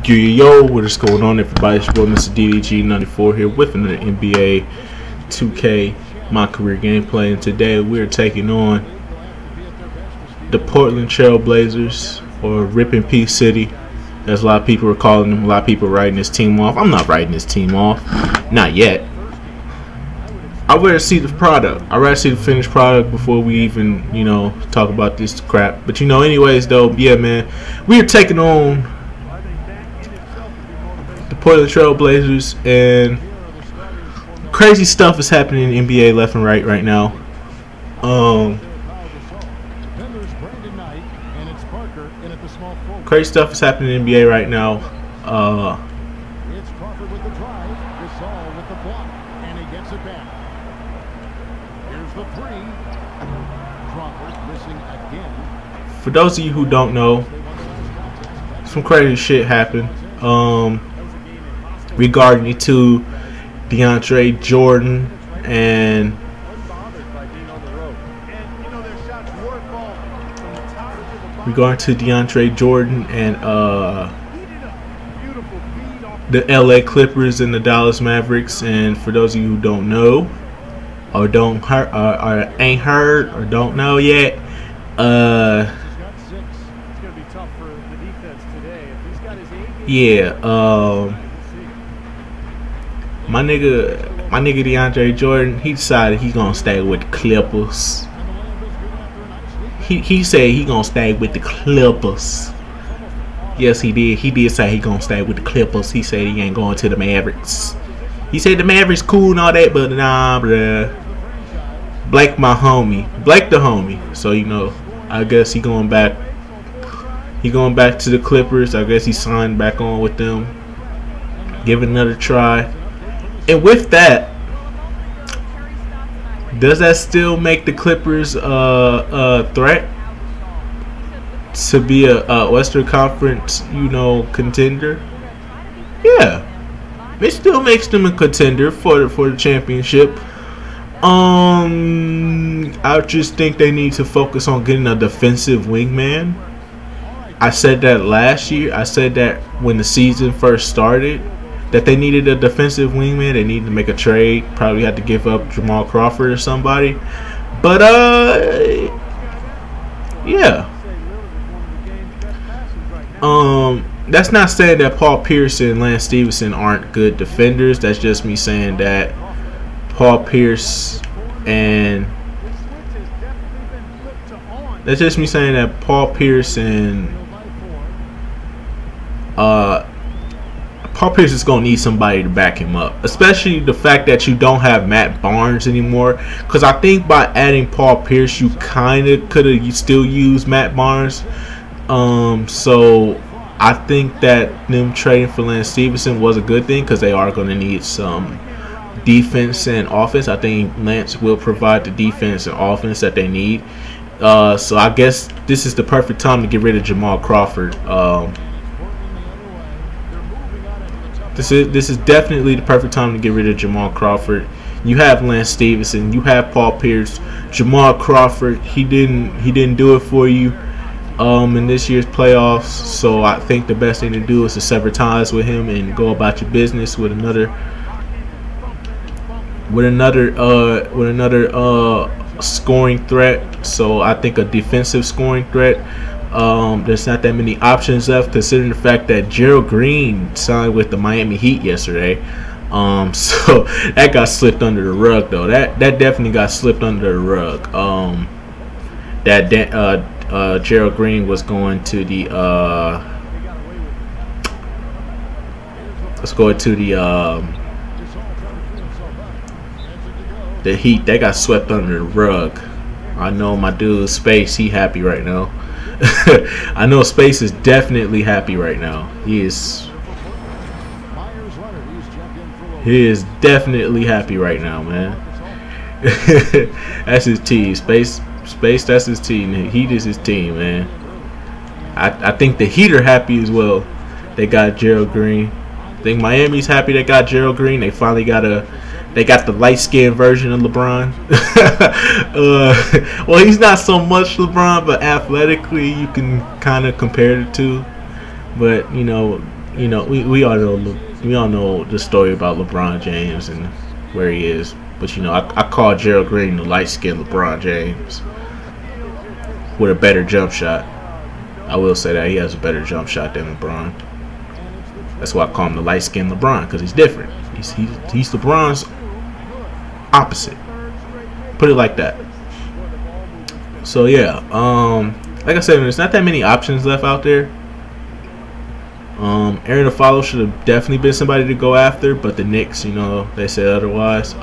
Yo, what is going on, everybody? It's your boy Mr. DDG94 here with another NBA 2K My Career gameplay, and today we're taking on the Portland Trail Blazers, or Rip in Peace City, as a lot of people are calling them. A lot of people are writing this team off. I'm not writing this team off, not yet. I'd rather see the product. I'd rather see the finished product before we even, talk about this crap. But anyways, though, yeah, man, we are taking on the Portland Trail Blazers, and crazy stuff is happening in the NBA left and right now. Crazy stuff is happening in the NBA right now. For those of you who don't know, some crazy shit happened regarding to DeAndre Jordan and the LA Clippers and the Dallas Mavericks. And for those of you who don't know, or ain't heard or don't know yet, my nigga DeAndre Jordan, he decided he gonna stay with the Clippers. He said he gonna stay with the Clippers. Yes, he did. He did say he gonna stay with the Clippers. He said he ain't going to the Mavericks. He said the Mavericks cool and all that, but nah, bruh. Blake my homie. Blake the homie. So I guess he going back. He going back to the Clippers. I guess he signed back on with them. Give it another try. And with that, does that still make the Clippers a threat to be a Western Conference, contender? Yeah, it still makes them a contender for the championship. I just think they need to focus on getting a defensive wingman. I said that last year. I said that when the season first started, that they needed a defensive wingman. They needed to make a trade. Probably had to give up Jamal Crawford or somebody. But yeah. That's not saying that Paul Pierce and Lance Stephenson aren't good defenders. That's just me saying that Paul Pierce and Paul Pierce is going to need somebody to back him up, especially the fact that you don't have Matt Barnes anymore. Because I think by adding Paul Pierce, you kind of could have still used Matt Barnes. So I think that them trading for Lance Stephenson was a good thing, because they are going to need some defense and offense. I think Lance will provide the defense and offense that they need. So I guess this is the perfect time to get rid of Jamal Crawford. This is definitely the perfect time to get rid of Jamal Crawford. You have Lance Stephenson, you have Paul Pierce. Jamal Crawford, he didn't do it for you in this year's playoffs. So I think the best thing to do is to sever ties with him and go about your business with another scoring threat. So I think a defensive scoring threat. There's not that many options left, considering the fact that Gerald Green signed with the Miami Heat yesterday. So that got slipped under the rug, though. That definitely got slipped under the rug. Gerald Green was going to the the Heat. That got swept under the rug. I know my dude Space, he happy right now. I know Space is definitely happy right now. He is definitely happy right now, man. That's his team. Space, that's his team. Heat is his team, man. I think the Heat are happy as well. They got Gerald Green. I think Miami's happy they got Gerald Green. They finally got the light-skinned version of LeBron. Well, he's not so much LeBron, but athletically you can kind of compare the two. But we all know the story about LeBron James and where he is. But I call Gerald Green the light-skinned LeBron James with a better jump shot. I will say that he has a better jump shot than LeBron. That's why I call him the light-skinned LeBron, because he's different. He's LeBron's opposite. Put it like that. So yeah, like I said, there's not that many options left out there. Aaron Aflalo should have definitely been somebody to go after, but the Knicks, they said otherwise.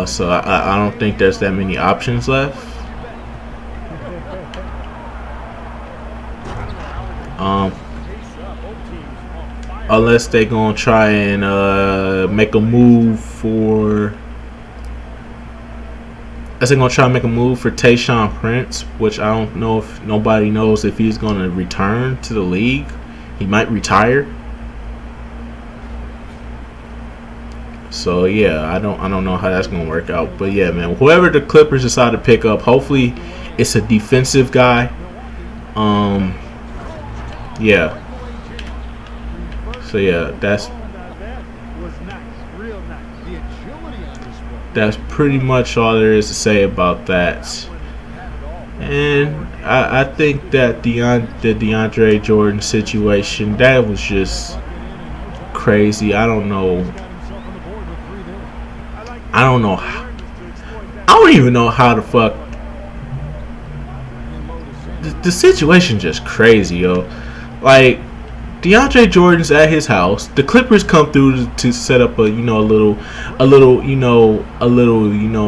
So I don't think there's that many options left. Unless they gonna try and make a move for. Unless they're gonna try and make a move for Tayshaun Prince, which I don't know if nobody knows if he's gonna return to the league. He might retire. So yeah, I don't know how that's gonna work out. But yeah, man, whoever the Clippers decide to pick up, hopefully it's a defensive guy. Yeah. So yeah, that's pretty much all there is to say about that. And I think that the DeAndre Jordan situation, that was just crazy. I don't even know how the fuck the situation just crazy, yo. Like, DeAndre Jordan's at his house. The Clippers come through to set up a little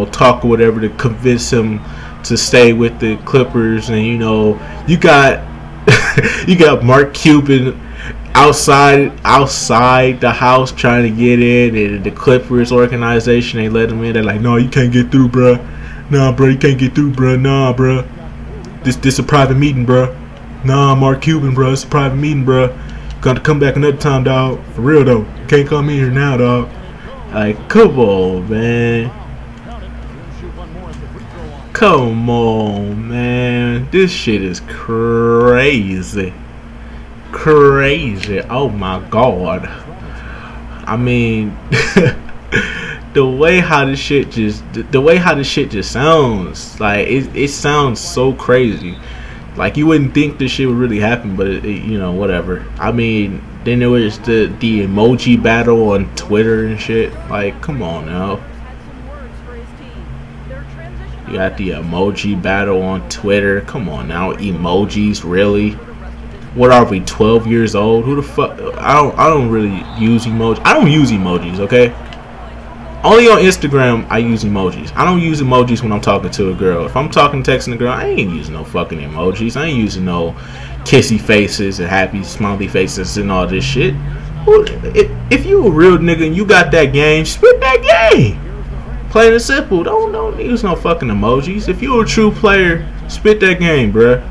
talk or whatever to convince him to stay with the Clippers. And you got you got Mark Cuban outside the house trying to get in, and the Clippers organization ain't let him in. They're like, no, you can't get through, bruh. Nah, bro, you can't get through, bruh. Nah, bruh. This a private meeting, bruh. Nah, Mark Cuban, bruh. It's a private meeting, bruh. Got to come back another time, dog. For real, though. You can't come in here now, dog. Like, come on, man. Come on, man. This shit is crazy. Crazy. Oh, my God. I mean, the way how this shit just sounds, like, it sounds so crazy. Like, you wouldn't think this shit would really happen, but whatever. I mean, then there was the emoji battle on Twitter and shit. Like, come on now. You got the emoji battle on Twitter. Come on now, emojis, really? What are we, 12 years old? Who the fuck? I don't really use emojis. I don't use emojis, okay? Only on Instagram I use emojis. I don't use emojis when I'm talking to a girl. If I'm texting a girl, I ain't using no fucking emojis. I ain't using no kissy faces and happy smiley faces and all this shit. If you a real nigga and you got that game, spit that game. Plain and simple. Don't use no fucking emojis. If you a true player, spit that game, bruh.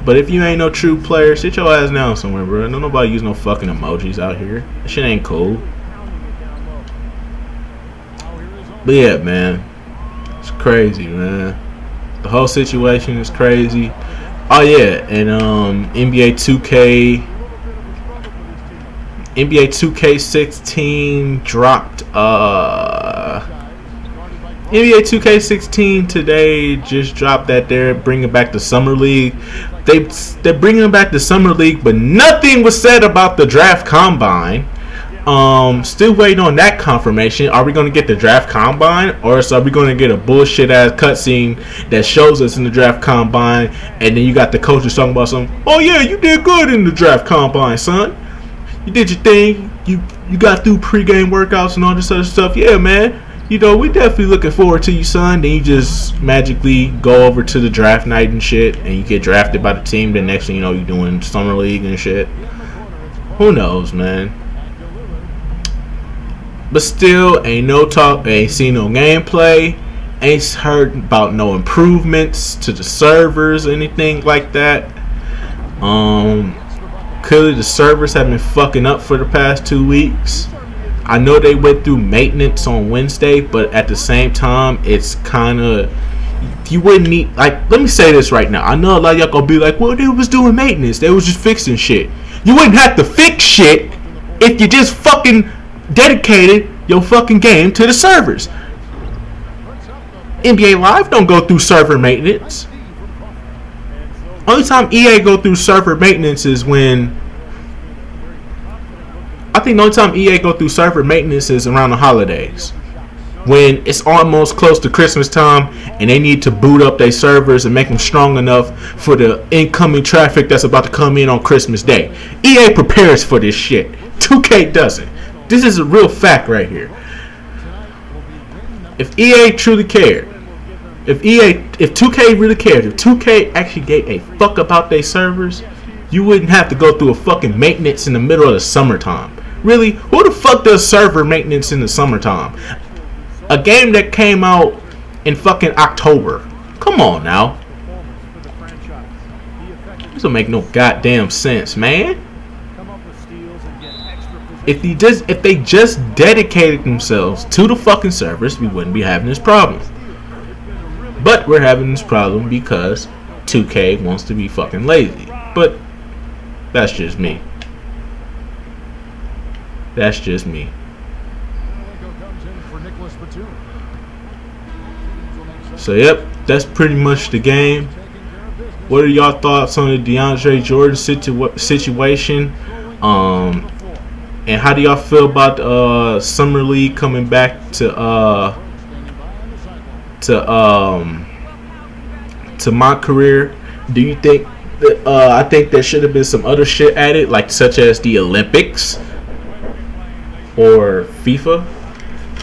But if you ain't no true player, sit your ass down somewhere, bruh. Don't nobody use no fucking emojis out here. That shit ain't cool. But yeah, man, it's crazy, man. The whole situation is crazy. Oh yeah, and NBA 2K16 dropped. NBA 2K16 today just dropped that they're bringing back the Summer League. They're bringing back the Summer League, but nothing was said about the draft combine. Still waiting on that confirmation. Are we going to get the draft combine, or are we going to get a bullshit ass cutscene that shows us in the draft combine, and then you got the coaches talking about something? Oh yeah, you did good in the draft combine, son. You did your thing. You got through pregame workouts and all this other stuff. Yeah, man. We definitely looking forward to you, son. Then you just magically go over to the draft night and shit, and you get drafted by the team. The next thing you know, you're doing summer league and shit. Who knows, man? But still, ain't no talk, ain't seen no gameplay, ain't heard about no improvements to the servers or anything like that. Clearly the servers have been fucking up for the past 2 weeks. I know they went through maintenance on Wednesday, but at the same time, it's kind of, you wouldn't need, like, let me say this right now. I know a lot of y'all gonna be like, well, they was doing maintenance. They was just fixing shit. You wouldn't have to fix shit if you just fucking dedicated your fucking game to the servers. NBA Live don't go through server maintenance. Only time EA go through server maintenance is when, I think the only time EA go through server maintenance is around the holidays, when it's almost close to Christmas time and they need to boot up their servers and make them strong enough for the incoming traffic that's about to come in on Christmas Day. EA prepares for this shit. 2K doesn't. This is a real fact right here. If EA truly cared, if 2K really cared, if 2K actually gave a fuck about their servers, you wouldn't have to go through a fucking maintenance in the middle of the summertime. Really? Who the fuck does server maintenance in the summertime? A game that came out in fucking October. Come on now. This don't make no goddamn sense, man. If they just dedicated themselves to the fucking servers, we wouldn't be having this problem. But we're having this problem because 2K wants to be fucking lazy. But that's just me. That's just me. So yep, that's pretty much the game. What are y'all thoughts on the DeAndre Jordan situation? And how do y'all feel about Summer League coming back to MyCareer? Do you think that I think there should have been some other shit added, like such as the Olympics or FIFA?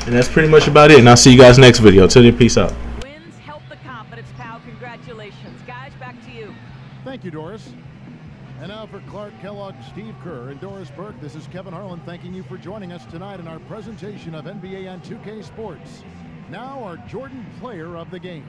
And that's pretty much about it. And I'll see you guys next video. Till then, peace out. Wins help the confidence, pal. Congratulations, guys. Back to you. Thank you, Doris. And now for Clark Kellogg, Steve Kerr, and Doris Burke, this is Kevin Harlan thanking you for joining us tonight in our presentation of NBA on 2K Sports. Now our Jordan Player of the Game.